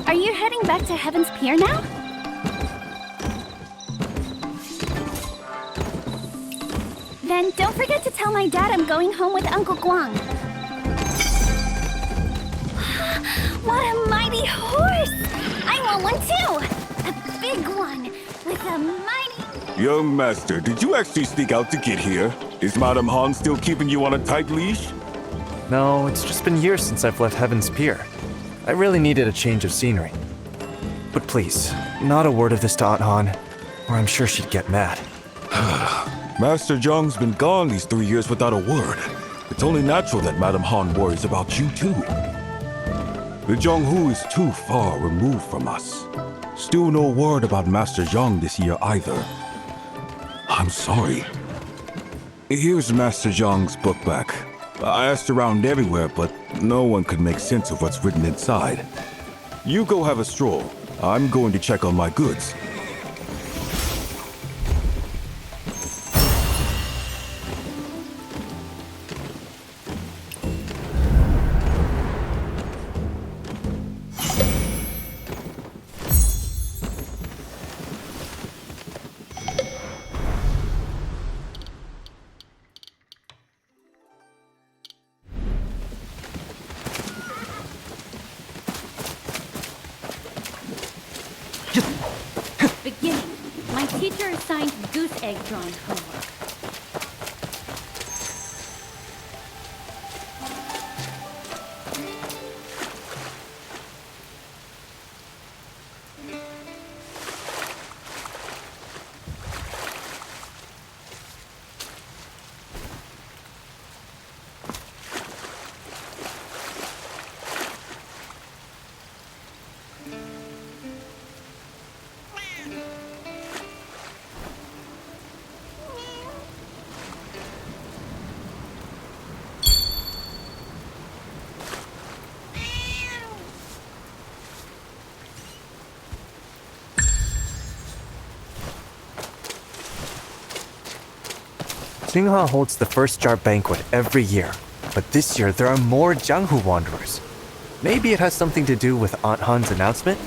Are you heading back to Heaven's Pier now? Then don't forget to tell my dad I'm going home with Uncle Guang. What a mighty horse! I want one too! A big one with a mighty... Young master, did you actually sneak out to get here? Is Madame Han still keeping you on a tight leash? No, it's just been years since I've left Heaven's Pier. I really needed a change of scenery. But please, not a word of this to Aunt Han, or I'm sure she'd get mad. Master Zhang's been gone these 3 years without a word. It's only natural that Madame Han worries about you too. The Zhonghu is too far removed from us. Still no word about Master Zhang this year either. I'm sorry. Here's Master Zhang's book back. I asked around everywhere, but no one could make sense of what's written inside. You go have a stroll. I'm going to check on my goods. Beginning. My teacher assigned goose egg drawing homework. Xingha holds the first jar banquet every year, but this year there are more Jianghu wanderers. Maybe it has something to do with Aunt Han's announcement?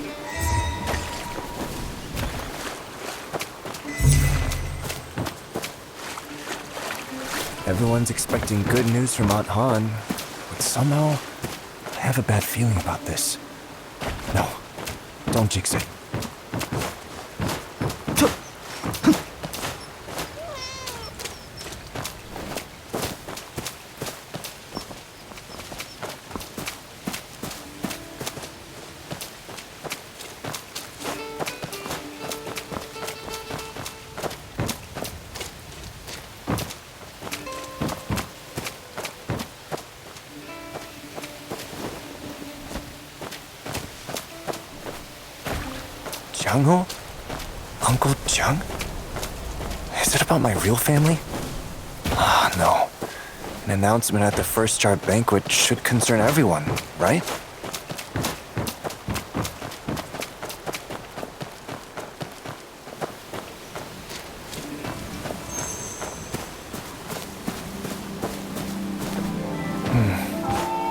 Everyone's expecting good news from Aunt Han, but somehow I have a bad feeling about this. No, don't jinx it. Jianghu? Uncle Jiang? Is it about my real family? Ah, no. An announcement at the first jar banquet should concern everyone, right?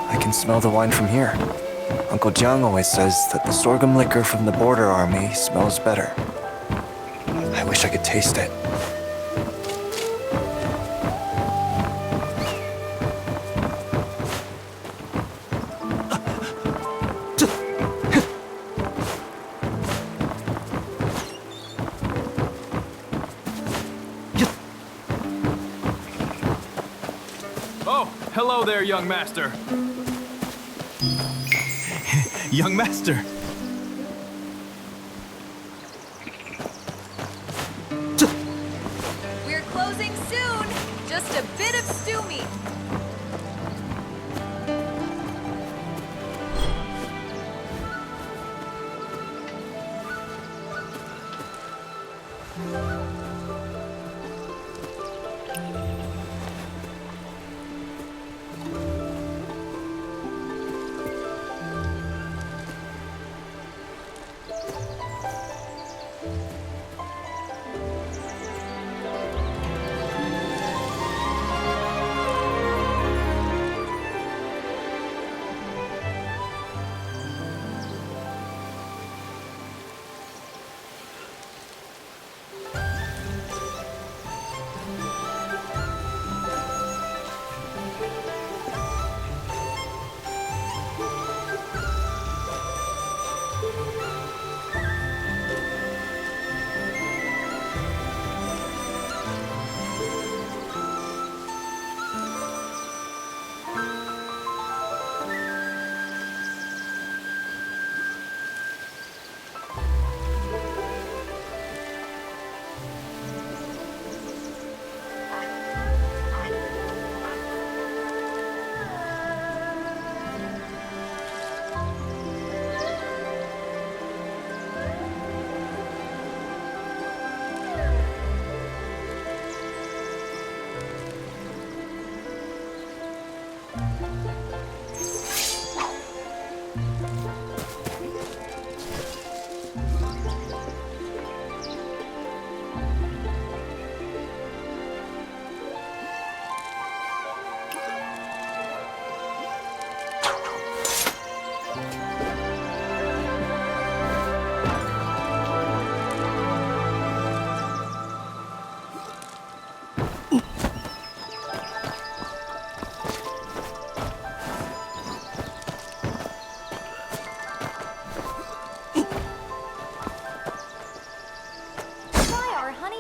I can smell the wine from here. Uncle Jiang always says that the sorghum liquor from the border army smells better. I wish I could taste it. Oh, hello there, young master. Young master. We're closing soon. Just a bit of stew meat.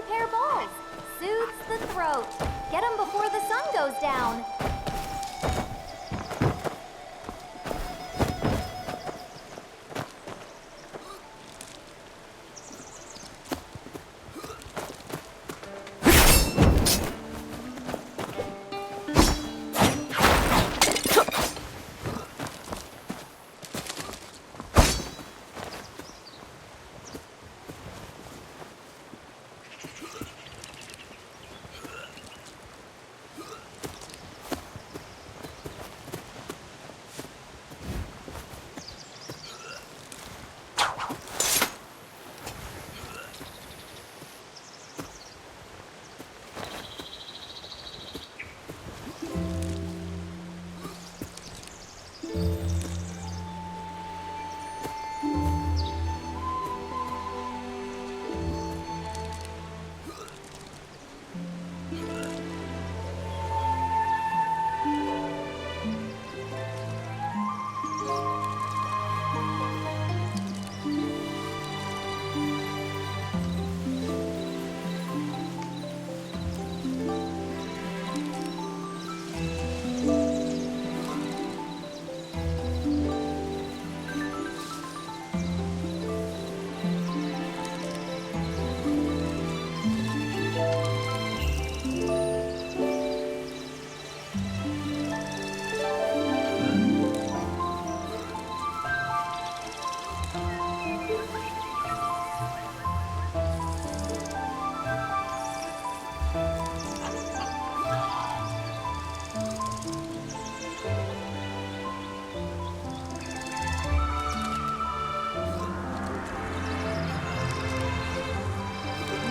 honey pear balls. Soothes the throat. Get them before the sun goes down.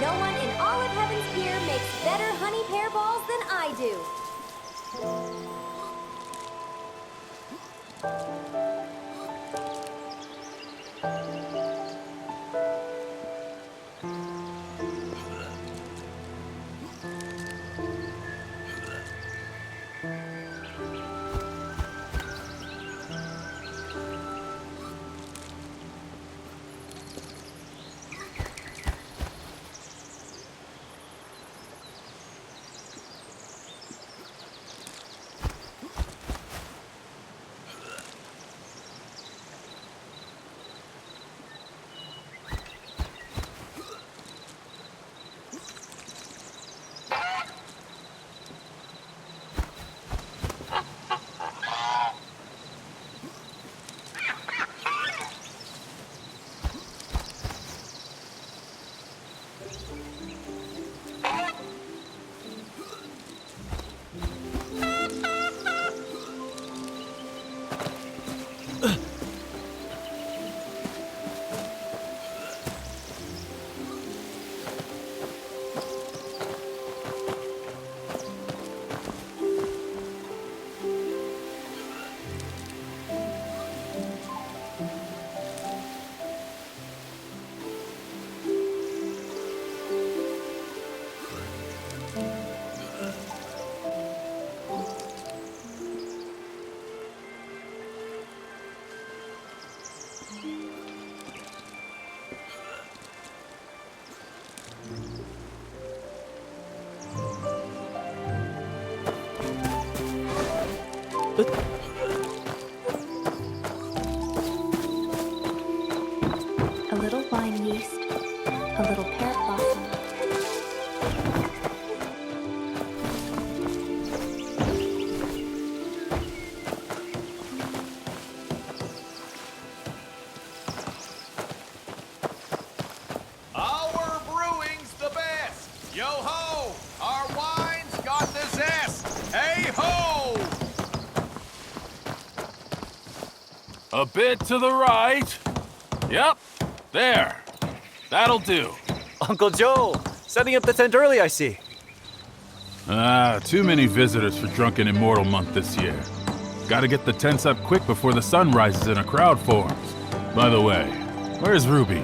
No one in all of Heaven's Pier makes better honey pear balls than I do. A little vine yeast, a little pear blossom. Our brewing's the best. Yo ho! Our wine's got the zest. Hey ho! A bit to the right. Yep, there. That'll do. Uncle Joe, setting up the tent early, I see. Too many visitors for Drunken Immortal Month this year. Gotta get the tents up quick before the sun rises and a crowd forms. By the way, where's Ruby?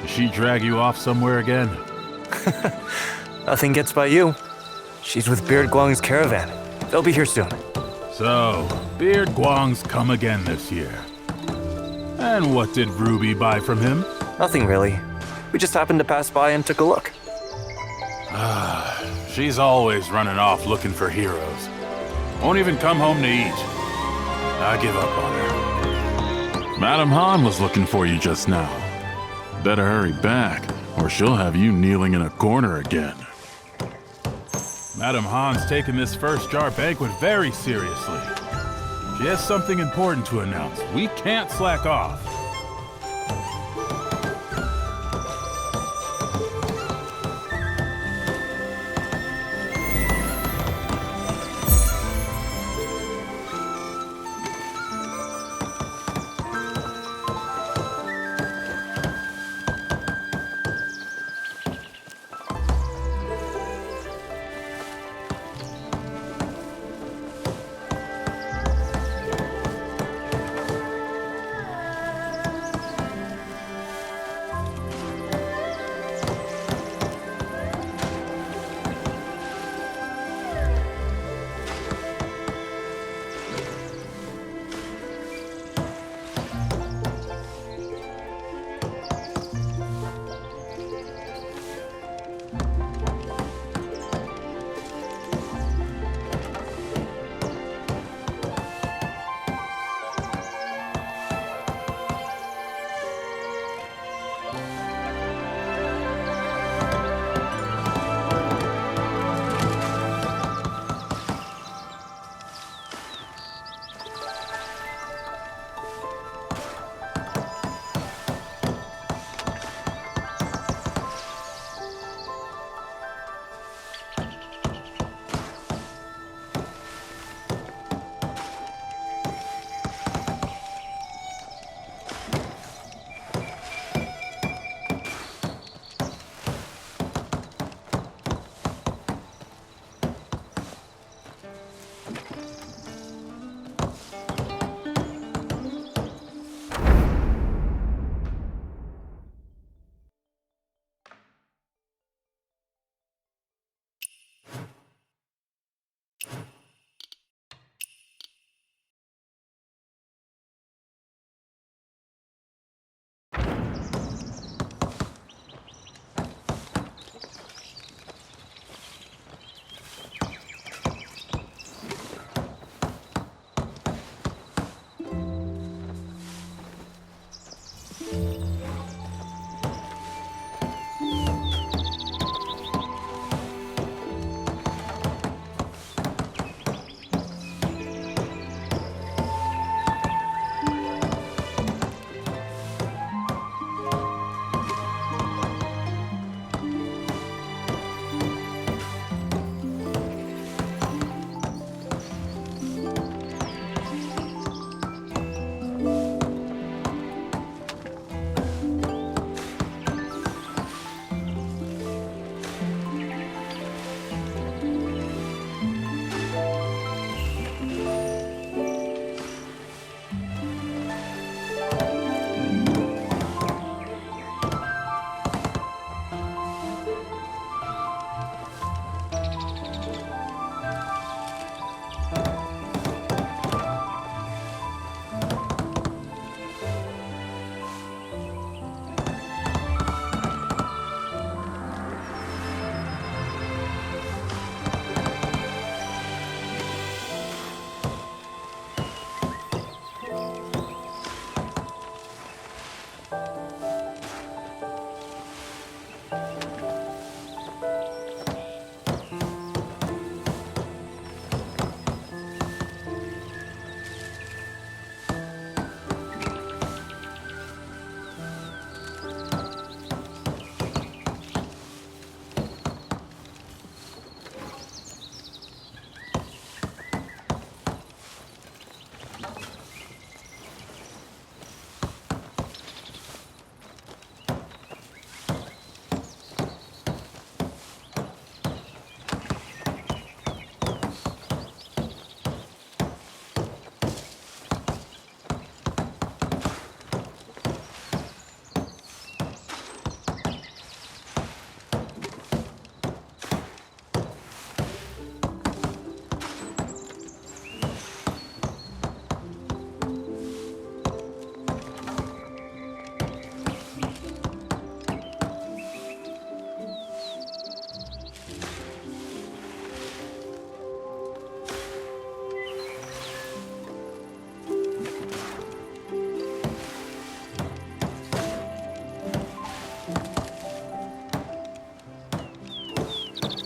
Did she drag you off somewhere again? Nothing gets by you. She's with Beard Guang's caravan. They'll be here soon. So, Beard Guang's come again this year. And what did Ruby buy from him? Nothing really. We just happened to pass by and took a look. She's always running off looking for heroes. Won't even come home to eat. I give up on her. Madame Han was looking for you just now. Better hurry back, or she'll have you kneeling in a corner again. Madame Han's taken this first jar banquet very seriously. She has something important to announce. We can't slack off.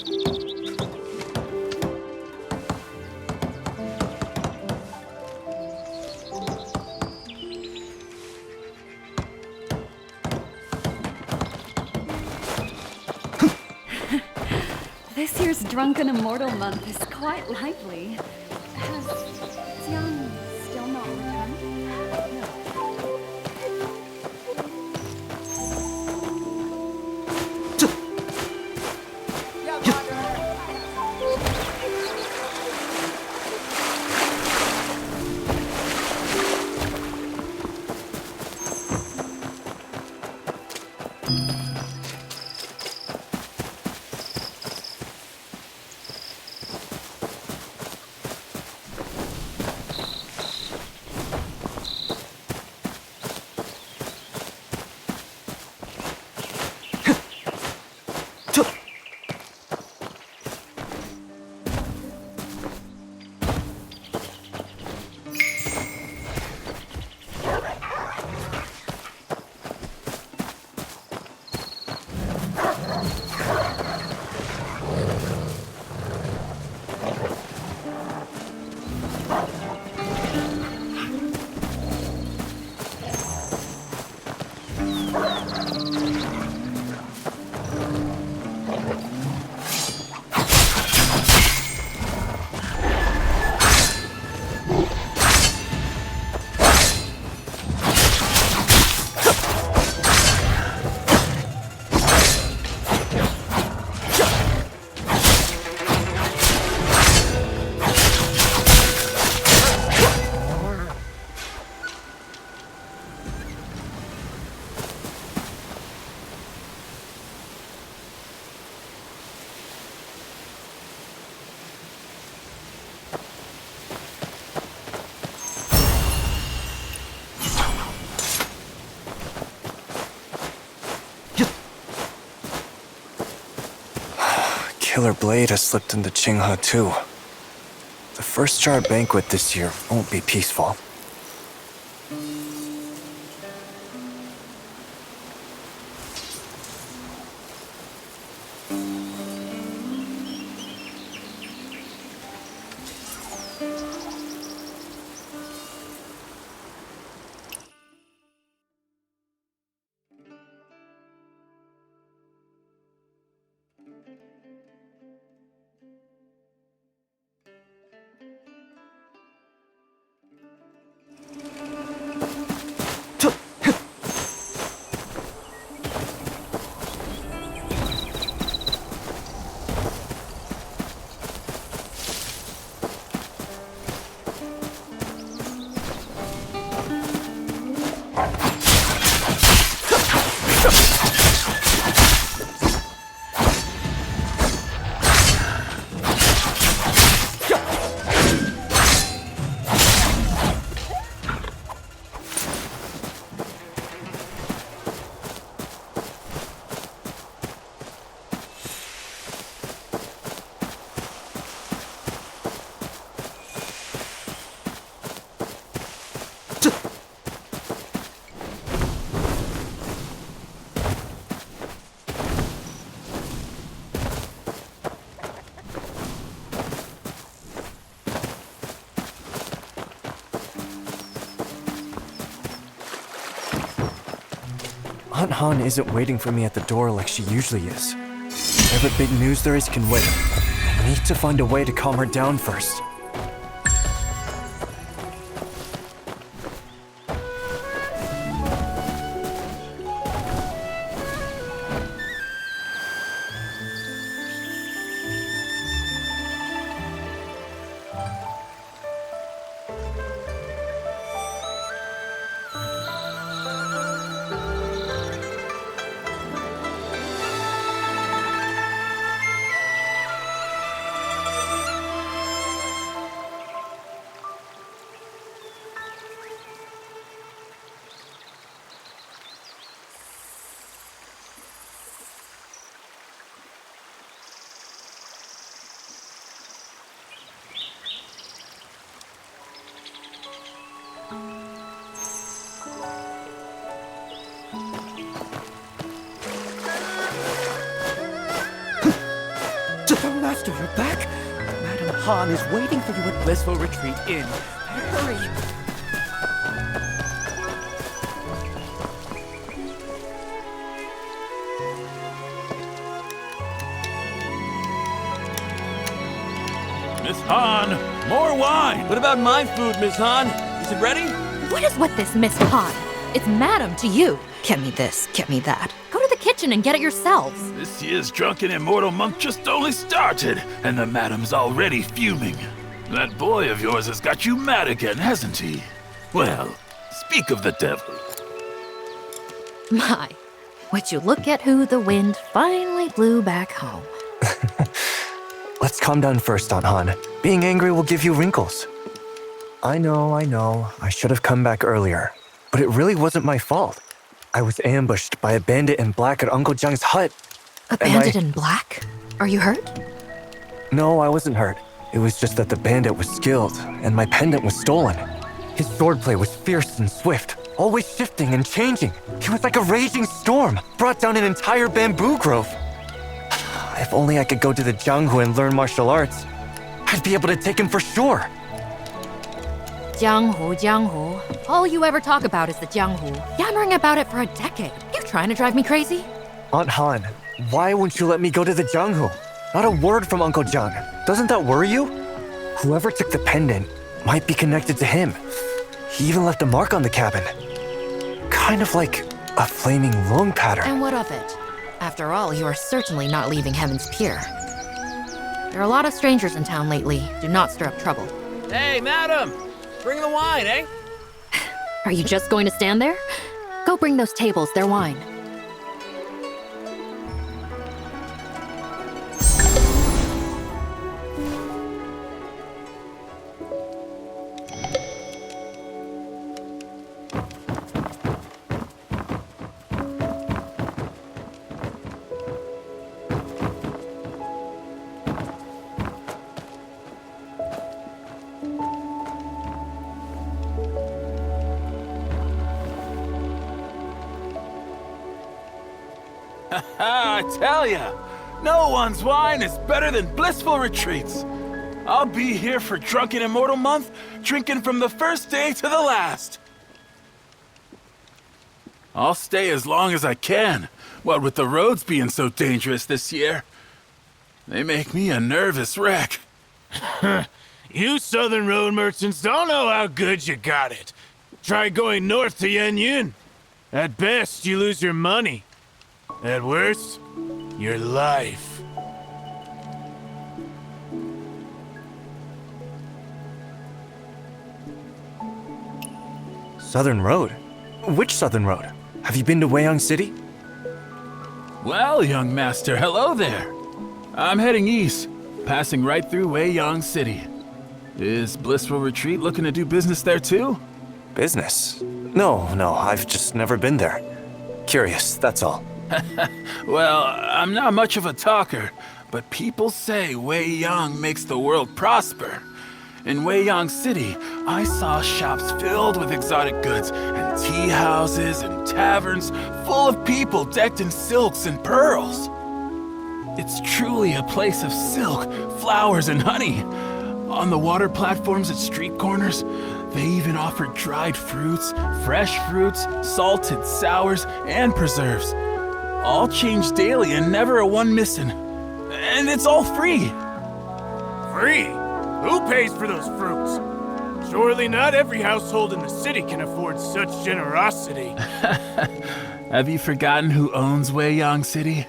This year's Drunken Immortal Month is quite lively. Has Xian still not returned? Killer Blade has slipped into Qinghe too. The first jar banquet this year won't be peaceful. Aunt Han isn't waiting for me at the door like she usually is. Whatever big news there is can wait. I need to find a way to calm her down first. Master, you're back? Madam Han is waiting for you at Blissful Retreat Inn. Hurry! Miss Han, more wine! What about my food, Miss Han? Is it ready? What is with this, Miss Han? It's madam to you. Get me this, get me that. Go to the kitchen and get it yourselves. This year's drunken immortal month just only started, and the madam's already fuming. That boy of yours has got you mad again, hasn't he? Well, speak of the devil. My, would you look at who the wind finally blew back home. Let's calm down first, Aunt Han. Being angry will give you wrinkles. I know. I should have come back earlier. But it really wasn't my fault. I was ambushed by a bandit in black at Uncle Jung's hut. A bandit in black? Are you hurt? No, I wasn't hurt. It was just that the bandit was skilled, and my pendant was stolen. His swordplay was fierce and swift, always shifting and changing. He was like a raging storm, brought down an entire bamboo grove. If only I could go to the Jianghu and learn martial arts, I'd be able to take him for sure. Jianghu. All you ever talk about is the Jianghu. Yammering about it for a decade. You trying to drive me crazy? Aunt Han, why won't you let me go to the Jianghu? Not a word from Uncle Jung. Doesn't that worry you? Whoever took the pendant might be connected to him. He even left a mark on the cabin. Kind of like a flaming lung pattern. And what of it? After all, you are certainly not leaving Heaven's Pier. There are a lot of strangers in town lately. Do not stir up trouble. Hey, madam! Bring the wine, eh? Are you just going to stand there? Go bring those tables their wine. I tell ya, no one's wine is better than Blissful Retreats. I'll be here for Drunken Immortal Month, drinking from the first day to the last. I'll stay as long as I can, what with the roads being so dangerous this year. They make me a nervous wreck. You southern road merchants don't know how good you got it. Try going north to Yanyin. At best, you lose your money. At worst, your life. Southern Road? Which Southern Road? Have you been to Weiyang City? Well, young master, hello there. I'm heading east, passing right through Weiyang City. Is Blissful Retreat looking to do business there too? Business? No, I've just never been there. Curious, that's all. Well, I'm not much of a talker, but people say Weiyang makes the world prosper. In Weiyang City, I saw shops filled with exotic goods, and tea houses and taverns full of people decked in silks and pearls. It's truly a place of silk, flowers, and honey. On the water platforms at street corners, they even offer dried fruits, fresh fruits, salted sours, and preserves. All changed daily and never a one missing. And it's all free. Free? Who pays for those fruits? Surely not every household in the city can afford such generosity. Have you forgotten who owns Weiyang City?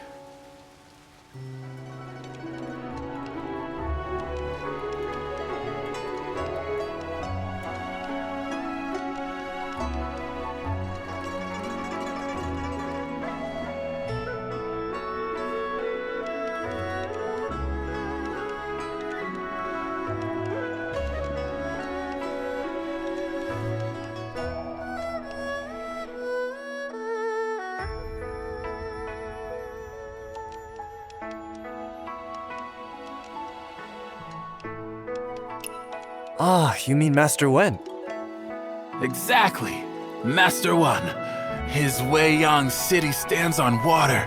Ah, you mean Master Wen? Exactly. Master One. His Weiyang City stands on water.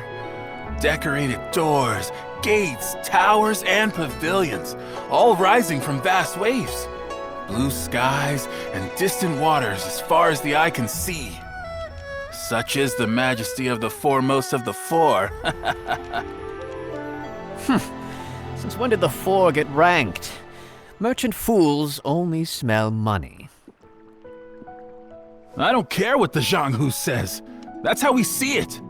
Decorated doors, gates, towers, and pavilions, all rising from vast waves. Blue skies and distant waters as far as the eye can see. Such is the majesty of the foremost of the four. Since when did the four get ranked? Merchant fools only smell money. I don't care what the Jianghu says. That's how we see it.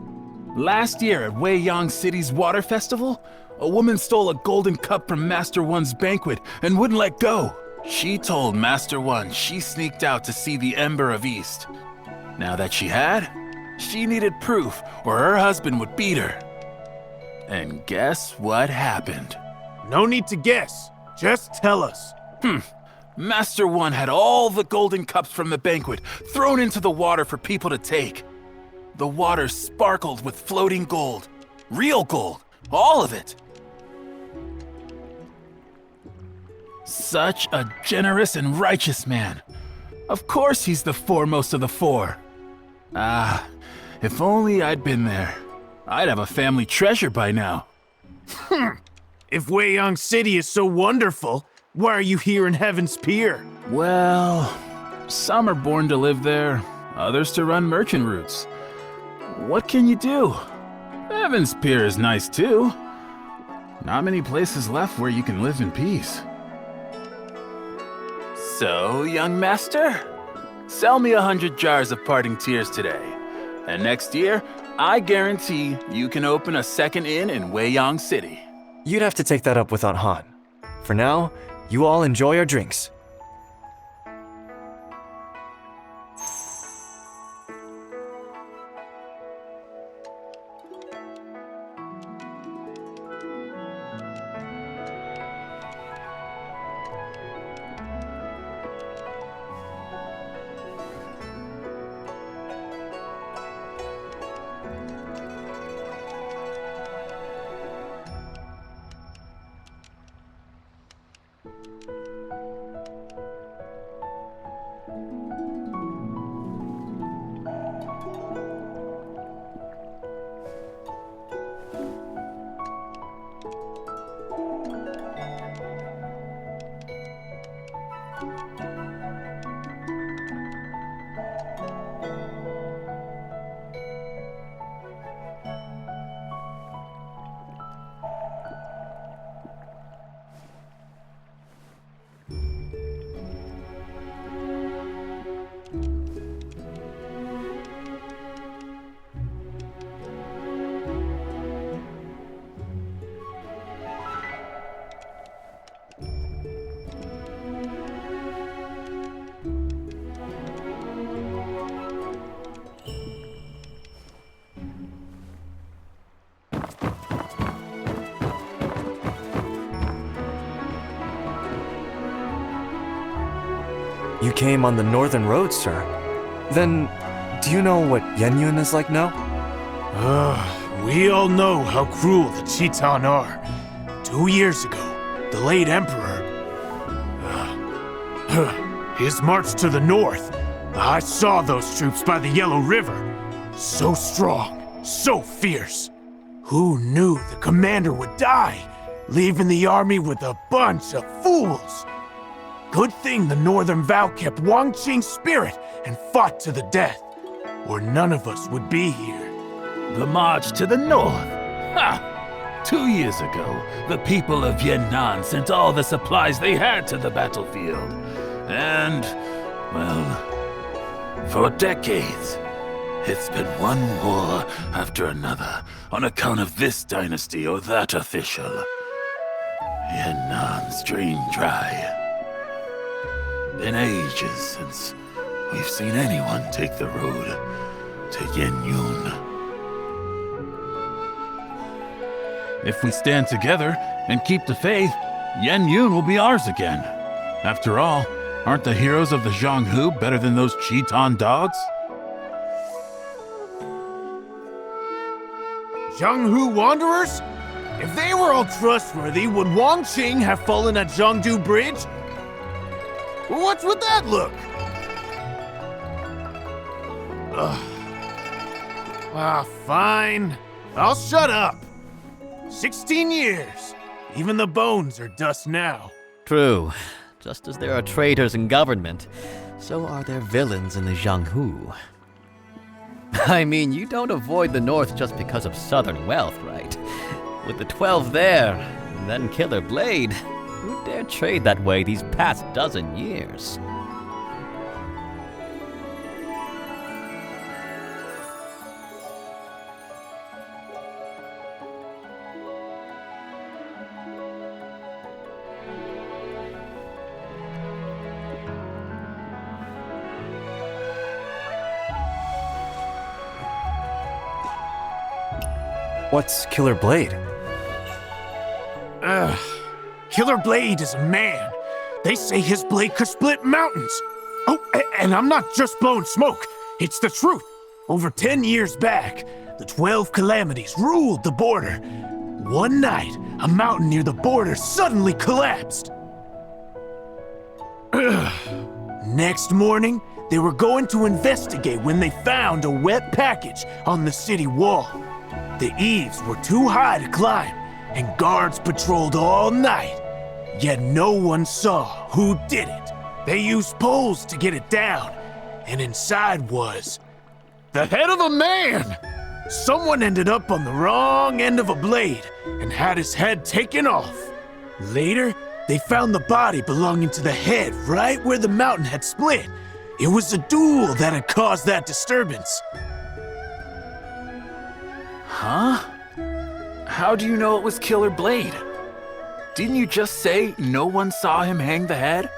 Last year at Weiyang City's water festival, a woman stole a golden cup from Master One's banquet and wouldn't let go. She told Master One she sneaked out to see the Ember of East. Now that she had, she needed proof or her husband would beat her. And guess what happened? No need to guess. Just tell us. Master One had all the golden cups from the banquet thrown into the water for people to take. The water sparkled with floating gold. Real gold. All of it. Such a generous and righteous man. Of course he's the foremost of the four. Ah, if only I'd been there. I'd have a family treasure by now. If Weiyang City is so wonderful, why are you here in Heaven's Pier? Well, some are born to live there, others to run merchant routes. What can you do? Heaven's Pier is nice too. Not many places left where you can live in peace. So, young master, sell me 100 jars of parting tears today. And next year, I guarantee you can open a second inn in Weiyang City. You'd have to take that up with Aunt Han. For now, you all enjoy your drinks. You came on the northern road, sir. Then, do you know what Yenyun is like now? We all know how cruel the Chitan are. 2 years ago, the late emperor... his march to the north. I saw those troops by the Yellow River. So strong, so fierce. Who knew the commander would die, leaving the army with a bunch of fools? Good thing the Northern Vow kept Wang Qing's spirit and fought to the death, or none of us would be here. The march to the north? Ha! 2 years ago, the people of Yan'an sent all the supplies they had to the battlefield. And, well, for decades, it's been one war after another on account of this dynasty or that official. Yan'an's drained dry. Been ages since we've seen anyone take the road to Yenyun. If we stand together and keep the faith, Yenyun will be ours again. After all, aren't the heroes of the Jianghu better than those Chitan dogs? Jianghu wanderers? If they were all trustworthy, would Wang Qing have fallen at Jiangdu Bridge? What's with that look? Fine. I'll shut up. 16 years. Even the bones are dust now. True. Just as there are traitors in government, so are there villains in the Jianghu. I mean, you don't avoid the North just because of southern wealth, right? With the 12 there, and then Killer Blade, who dare trade that way these past dozen years? What's Killer Blade? Killer Blade is a man. They say his blade could split mountains. Oh, and I'm not just blowing smoke. It's the truth. Over 10 years back, the 12 calamities ruled the border. One night, a mountain near the border suddenly collapsed. Next morning, they were going to investigate when they found a wet package on the city wall. The eaves were too high to climb, and guards patrolled all night. Yet no one saw who did it. They used poles to get it down, and inside was the head of a man! Someone ended up on the wrong end of a blade and had his head taken off. Later, they found the body belonging to the head right where the mountain had split. It was a duel that had caused that disturbance. Huh? How do you know it was Killer Blade? Didn't you just say no one saw him hang the head?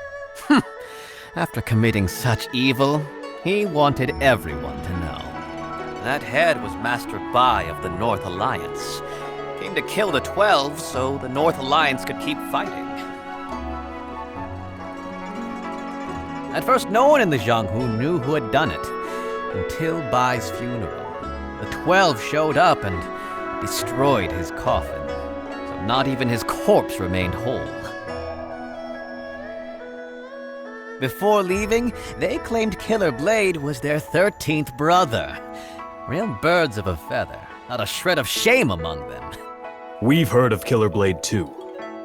After committing such evil, he wanted everyone to know. That head was Master Bai of the North Alliance. Came to kill the 12 so the North Alliance could keep fighting. At first, no one in the Jianghu knew who had done it, until Bai's funeral. The 12 showed up and destroyed his coffin, so not even his corpse remained whole. Before leaving, they claimed Killer Blade was their 13th brother. Real birds of a feather, not a shred of shame among them. We've heard of Killer Blade too.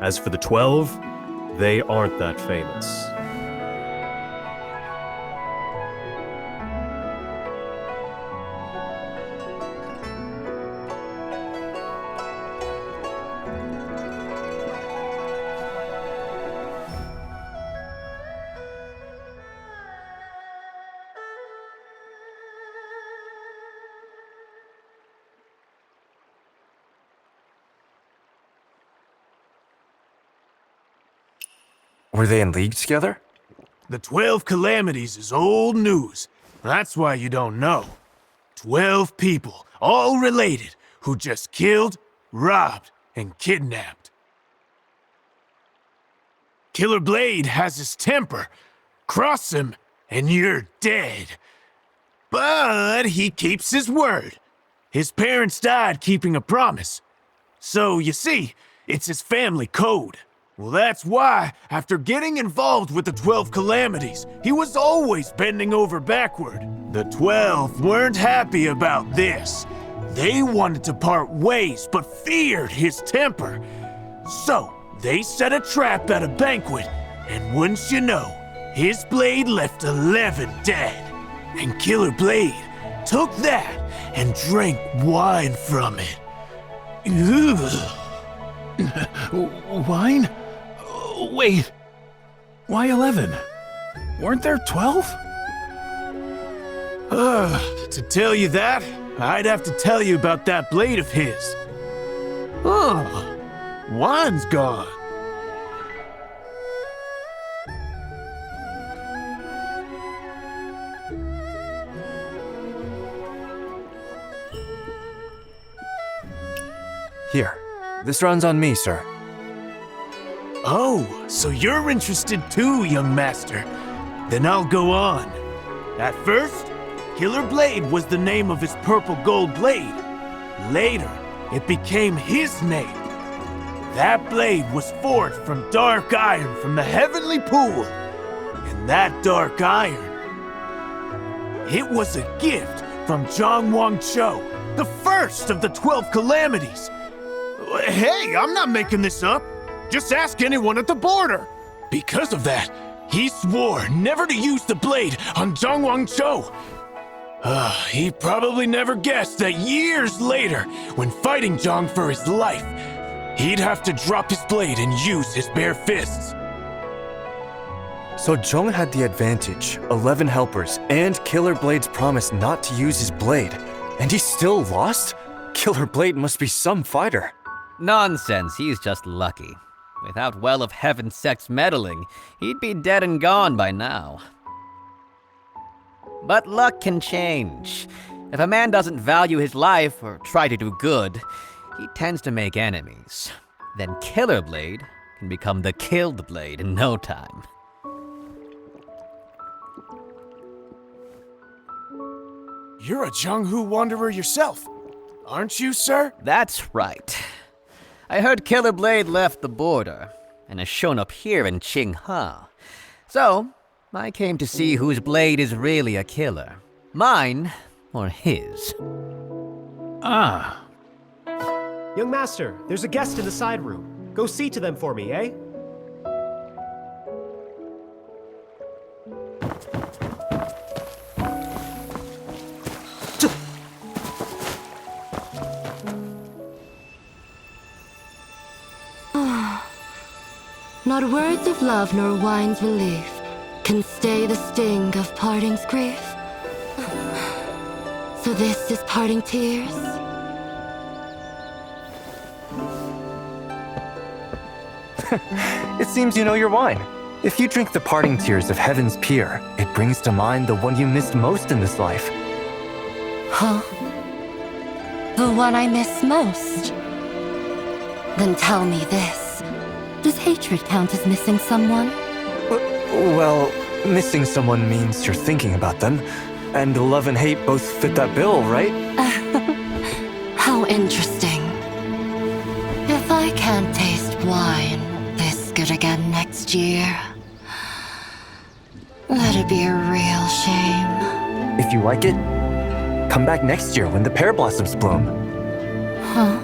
As for the 12, they aren't that famous. Were they in league together? The 12 calamities is old news. That's why you don't know. 12 people, all related, who just killed, robbed, and kidnapped. Killer Blade has his temper. Cross him, and you're dead. But he keeps his word. His parents died keeping a promise. So, you see, it's his family code. Well, that's why, after getting involved with the 12 calamities, he was always bending over backward. The 12 weren't happy about this. They wanted to part ways, but feared his temper. So, they set a trap at a banquet, and wouldn't you know, his blade left 11 dead. And Killer Blade took that and drank wine from it. Wine? Wait, why 11? Weren't there 12? To tell you that, I'd have to tell you about that blade of his. Wine's gone. Here, this runs on me, sir. Oh, so you're interested too, young master. Then I'll go on. At first, Killer Blade was the name of his purple gold blade. Later, it became his name. That blade was forged from dark iron from the heavenly pool. And that dark iron, it was a gift from Zhang Wangchou, the first of the 12 calamities. Hey, I'm not making this up. Just ask anyone at the border. Because of that, he swore never to use the blade on Zhang Wangzhou. He probably never guessed that years later, when fighting Zhang for his life, he'd have to drop his blade and use his bare fists. So Zhang had the advantage, 11 helpers, and Killer Blade's promise not to use his blade. And he still lost? Killer Blade must be some fighter. Nonsense, he's just lucky. Without Well of Heaven sex meddling, he'd be dead and gone by now. But luck can change. If a man doesn't value his life or try to do good, he tends to make enemies. Then Killer Blade can become the Killed Blade in no time. You're a Jianghu wanderer yourself, aren't you, sir? That's right. I heard Killer Blade left the border and has shown up here in Qinghe. So, I came to see whose blade is really a killer. Mine or his. Ah. Young master, there's a guest in the side room. Go see to them for me, eh? Not words of love nor wine's relief can stay the sting of parting's grief. So this is parting tears? It seems you know your wine. If you drink the parting tears of Heaven's Pier, it brings to mind the one you missed most in this life. Huh? The one I miss most? Then tell me this. Does hatred count as missing someone? Well, missing someone means you're thinking about them. And love and hate both fit that bill, right? How interesting. If I can't taste wine this good again next year, that'd be a real shame. If you like it, come back next year when the pear blossoms bloom. Huh?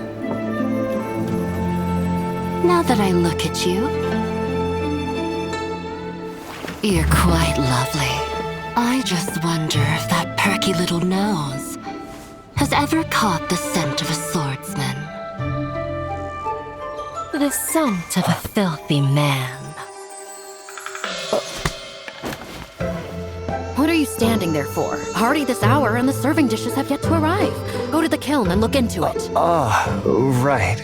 Now that I look at you, you're quite lovely. I just wonder if that perky little nose has ever caught the scent of a swordsman. The scent of a filthy man. What are you standing there for? Already this hour and the serving dishes have yet to arrive. Go to the kiln and look into it. Right.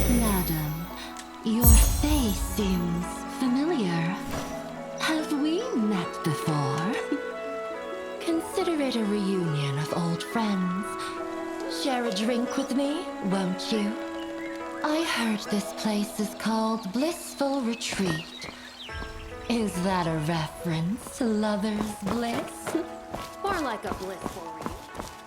Madam, your face seems familiar. Have we met before? Consider it a reunion of old friends. Share a drink with me, won't you? I heard this place is called Blissful Retreat. Is that a reference to lover's bliss? More like a blissful reach.